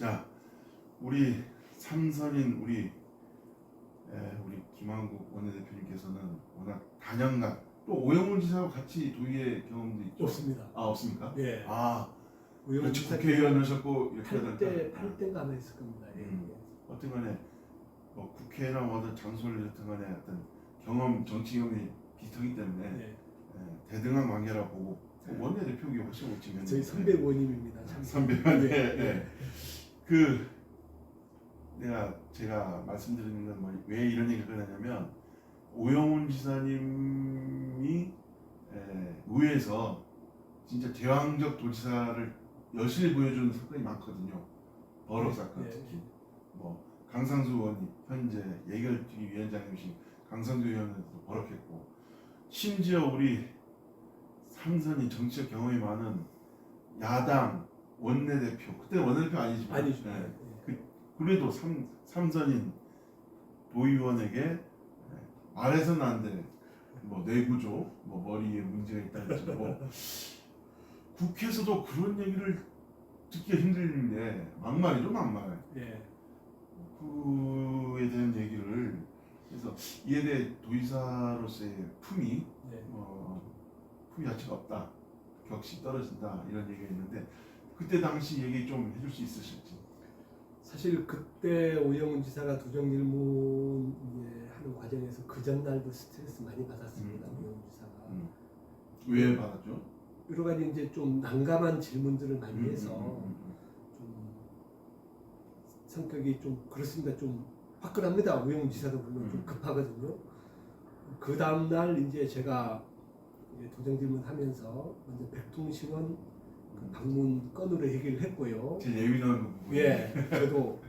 자, 우리 삼선인 우리 김한국 원내대표님께서는 워낙 단연간 또 오영훈 지사와 같이 도의회 경험도 있죠? 없습니다. 아, 없습니까? 예. 아, 오영훈 그렇죠. 지사 국회의원 하셨고 이렇게 하다가 8대인가 아마 했을 겁니다. 예. 어쨌간에 뭐 국회나 어떤 장소를 여튼간에 어떤 경험, 정치 경험이 비슷하기 때문에 예. 대등한 관계라고 보고 예. 원내대표기 훨씬 못 치면 저희 선배 의원님입니다. 선배만 예. 예. 제가 말씀드리는 건 왜 이런 얘기를 꺼내냐면 오영훈 지사님이 의회에서 진짜 제왕적 도지사를 여실히 보여주는 사건이 많거든요. 버럭 사건 특히 뭐 강상수 의원이 현재 예결특위 위원장이신 강상수 의원은 버럭했고 심지어 우리 삼선이 정치적 경험이 많은 야당 원내대표 그때 원내대표 아니지만 아니죠. 그래도 삼선인 도의원에게 말해서는 안 돼. 뭐 뇌구조, 뭐 머리에 문제가 있다든지 뭐 국회에서도 그런 얘기를 듣기가 힘든데 막말이죠, 막말. 예. 그에 대한 얘기를 그래서 이에 대해 도의사로서의 품위, 예. 품위 자체가 없다, 격시 떨어진다 이런 얘기가 있는데 그때 당시 얘기 좀 해줄 수 있으실지. 사실 그때 오영훈 지사가 도정질문 하는 과정에서 그 전날도 스트레스 많이 받았습니다. 오영훈 지사가. 왜 받았죠? 여러 가지 이제 좀 난감한 질문들을 많이 해서 좀 성격이 좀 그렇습니다. 좀 화끈합니다. 오영훈 지사도 물론 좀 급하거든요. 그 다음 날 이제 제가 도정질문 하면서 먼저 백통신원 방문 건으로 얘기를 했고요. 제 예민한 부분. 예, 저도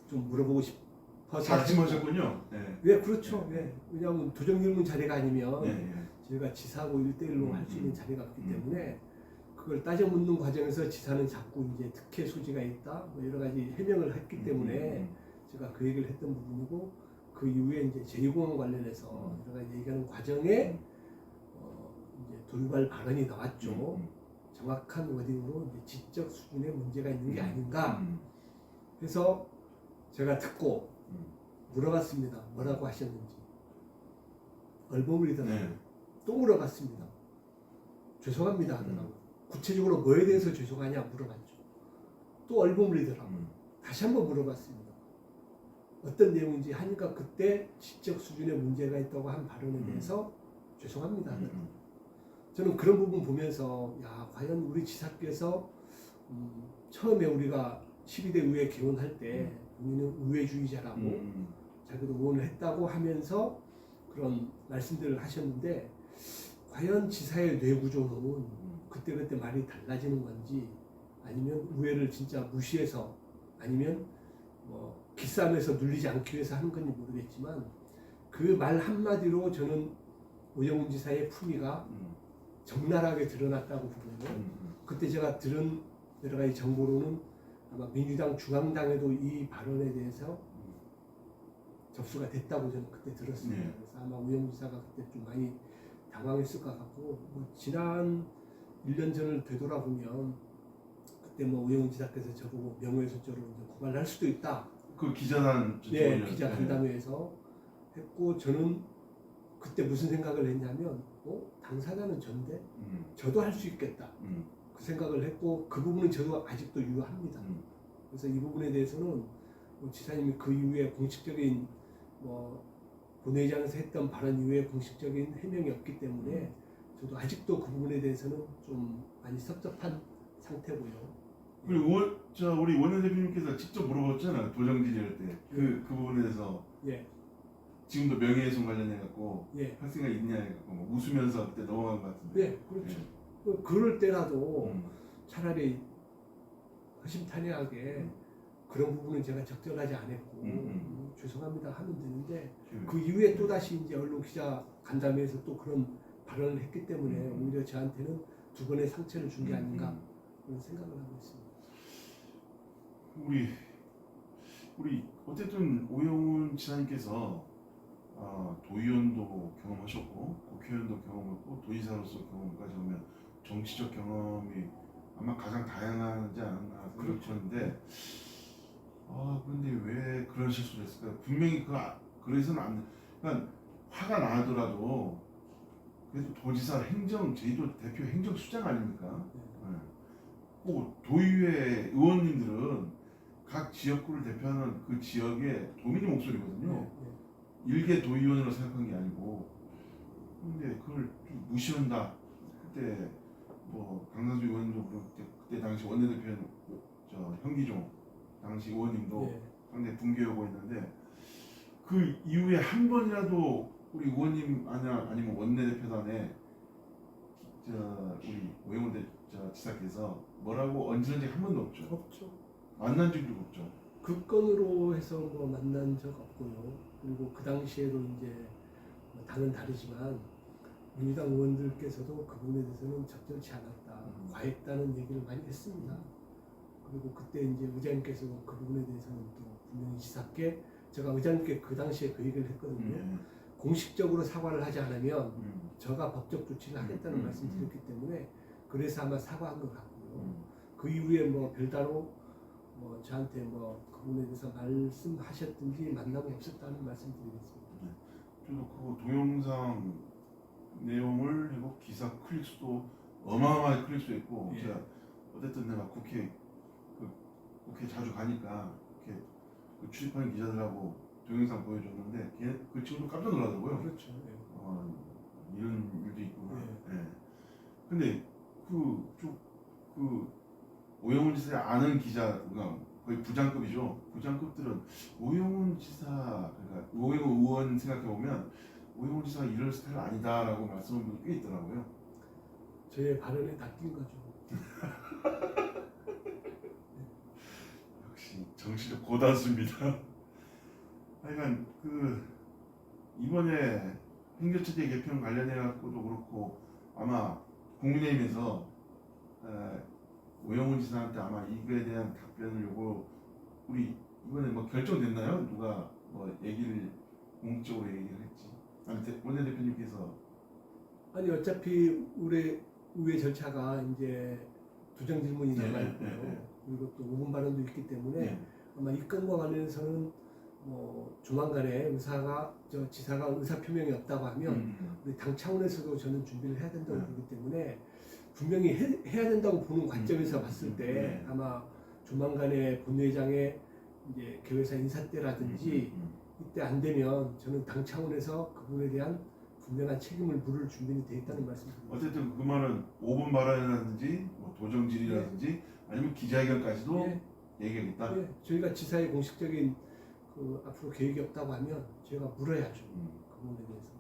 좀 물어보고 싶어서. 작심하셨군요. 네. 예, 그렇죠. 예, 왜냐하면 도정질문 자리가 아니면 네. 저희가 지사하고 1대1로 할 수 있는 자리가 없기 때문에 그걸 따져 묻는 과정에서 지사는 자꾸 이제 특혜 소지가 있다, 뭐 여러 가지 해명을 했기 때문에 제가 그 얘기를 했던 부분이고 그 이후에 이제 제2공항 관련해서 여러 가지 얘기하는 과정에 이제 돌발 발언이 나왔죠. 정확한 워딩으로 이제 지적 수준의 문제가 있는 게 아닌가. 그래서 제가 듣고 물어봤습니다. 뭐라고 하셨는지. 얼버무리더라고요. 네. 또 물어봤습니다. 죄송합니다 하더라고요. 구체적으로 뭐에 대해서 죄송하냐 물어봤죠. 또 얼버무리더라고요. 다시 한번 물어봤습니다. 어떤 내용인지 하니까 그때 지적 수준의 문제가 있다고 한 발언에 대해서 죄송합니다 하더라고요. 저는 그런 부분 보면서 야, 과연 우리 지사께서 처음에 우리가 12대 의회 개원할 때 본인은 우회주의자라고 자기도 의원을 했다고 하면서 그런 말씀들을 하셨는데 과연 지사의 뇌구조는 그때그때 말이 달라지는 건지 아니면 우회를 진짜 무시해서 아니면 뭐 기싸움에서 눌리지 않기 위해서 하는 건지 모르겠지만 그 말 한마디로 저는 오영훈 지사의 품위가 적나라하게 드러났다고 보거든요. 그때 제가 들은 여러 가지 정보로는 아마 민주당 중앙당에도 이 발언에 대해서 접수가 됐다고 저는 그때 들었습니다. 그래서 아마 오영훈 지사가 그때 좀 많이 당황했을 것 같고 뭐 지난 1년 전을 되돌아보면 그때 뭐 오영훈 지사께서 저보고 명예훼손죄로 고발을 할 수도 있다. 그 기자단 네, 기자 간담회에서 했고 저는 그때 무슨 생각을 했냐면 당사자는 전데 저도 할 수 있겠다 그 생각을 했고 그 부분은 저도 아직도 유효합니다. 그래서 이 부분에 대해서는 뭐 지사님이 그 이후에 공식적인 뭐 본회의장에서 했던 발언 이후에 공식적인 해명이 없기 때문에 저도 아직도 그 부분에 대해서는 좀 많이 섭섭한 상태고요. 그리고 우리 원내대표님께서 직접 물어봤잖아요. 도정 질의할 때 그 부분에 대해서 예. 지금도 명예훼손 관련해 갖고 예. 할 생각 있냐 해갖고 뭐 웃으면서 그때 넘어간 것 같은데. 네, 그렇죠. 그럴 때라도 차라리 허심탄회하게 그런 부분은 제가 적절하지 않았고 죄송합니다 하면 되는데 그 이후에 또 다시 이제 언론 기자 간담회에서 또 그런 발언을 했기 때문에 오히려 저한테는 두 번의 상처를 준 게 아닌가 그런 생각을 하고 있습니다. 우리 어쨌든 오영훈 지사님께서 도의원도 경험하셨고 국회의원도 경험했고 도의사로서 경험까지 하면 정치적 경험이 아마 가장 다양하지 않았나 그렇죠. 생각하는데 그런데 왜 그런 실수를 했을까요? 분명히 그래서는 안 돼. 그러니까 화가 나더라도 그래도 도지사 제주도 대표 행정수장 아닙니까? 네. 꼭 도의회 의원님들은 각 지역구를 대표하는 그 지역의 도민의 목소리거든요. 일개 도의원으로 생각한 게 아니고. 근데 그걸 좀 무시한다. 그때 뭐 강산수 의원도 그렇고 그때 당시 원내대표는 현기종 당시 의원님도 예. 상당히 분개하고 있는데 그 이후에 한 번이라도 우리 의원님 아니면 원내대표단에 우리 오영훈 지사께서 뭐라고 얹은 적이 한 번도 없죠. 없죠. 만난 적도 없죠. 그 건으로 해서 뭐 만난 적 없고요. 그리고 그 당시에도 이제 뭐 당은 다르지만 민주당 의원들께서도 그 부분에 대해서는 적절치 않았다, 과했다는 얘기를 많이 했습니다. 그리고 그때 이제 의장님께서도 그 부분에 대해서는 또 분명히 지사께 제가 의장님께 그 당시에 그 얘기를 했거든요. 공식적으로 사과를 하지 않으면 저가 법적 조치를 하겠다는 말씀드렸기 때문에 그래서 아마 사과한 것 같고요. 그 이후에 뭐 별다로 뭐 저한테 뭐 그 부분에 대해서 말씀하셨든지 만남이 없었다는 말씀드리겠습니다. 저도 그 동영상 내용을 하고 기사 클릭수도 어마어마하게 클릭수했고 예. 제가 어쨌든 내가 국회 자주 가니까 이렇게 그 출입하는 기자들하고 동영상 보여줬는데 그 친구도 깜짝 놀라더라고요. 그렇죠. 이런 일도 있구나. 예. 예. 근데 그 오영훈 지사의 아는 기자가 거의 부장급이죠. 부장급들은 오영훈 지사, 그러니까 오영훈 의원 생각해 보면 오영훈 지사가 이럴 스타일 아니다라고 말씀하는 분이 꽤 있더라고요. 저의 발언에 낚인 거죠. 역시 정치적 고단수입니다. 하여간 이번에 행정체제 개편 관련해 갖고도 그렇고 아마 국민의힘에서 오영훈 지사한테 아마 이거에 대한 답변을 우리 이번에 뭐 결정됐나요? 누가 뭐 얘기를 공식적으로 얘기를 했지? 아니 원내대표님께서 아니 어차피 우회 절차가 이제 두정 질문이 남아 있고요. 그리고 또 5분 발언도 있기 때문에 아마 이 건과 관련해서는 뭐 조만간에 지사가 의사 표명이 없다고 하면 우리 당 차원에서도 저는 준비를 해야 된다고 보기 때문에 분명히 해야 된다고 보는 관점에서 봤을 때 아마 조만간에 본회의장의 이제 개회사 인사 때라든지 이때 안 되면 저는 당 차원에서 그 부분에 대한 분명한 책임을 물을 준비는 돼 있다는 말씀입니다. 어쨌든 그 말은 5분 발언이라든지 뭐 도정질이라든지 아니면 기자회견까지도 얘기하겠다. 저희가 지사의 공식적인 앞으로 계획이 없다고 하면 저희가 물어야죠. 그 부분에 대해서.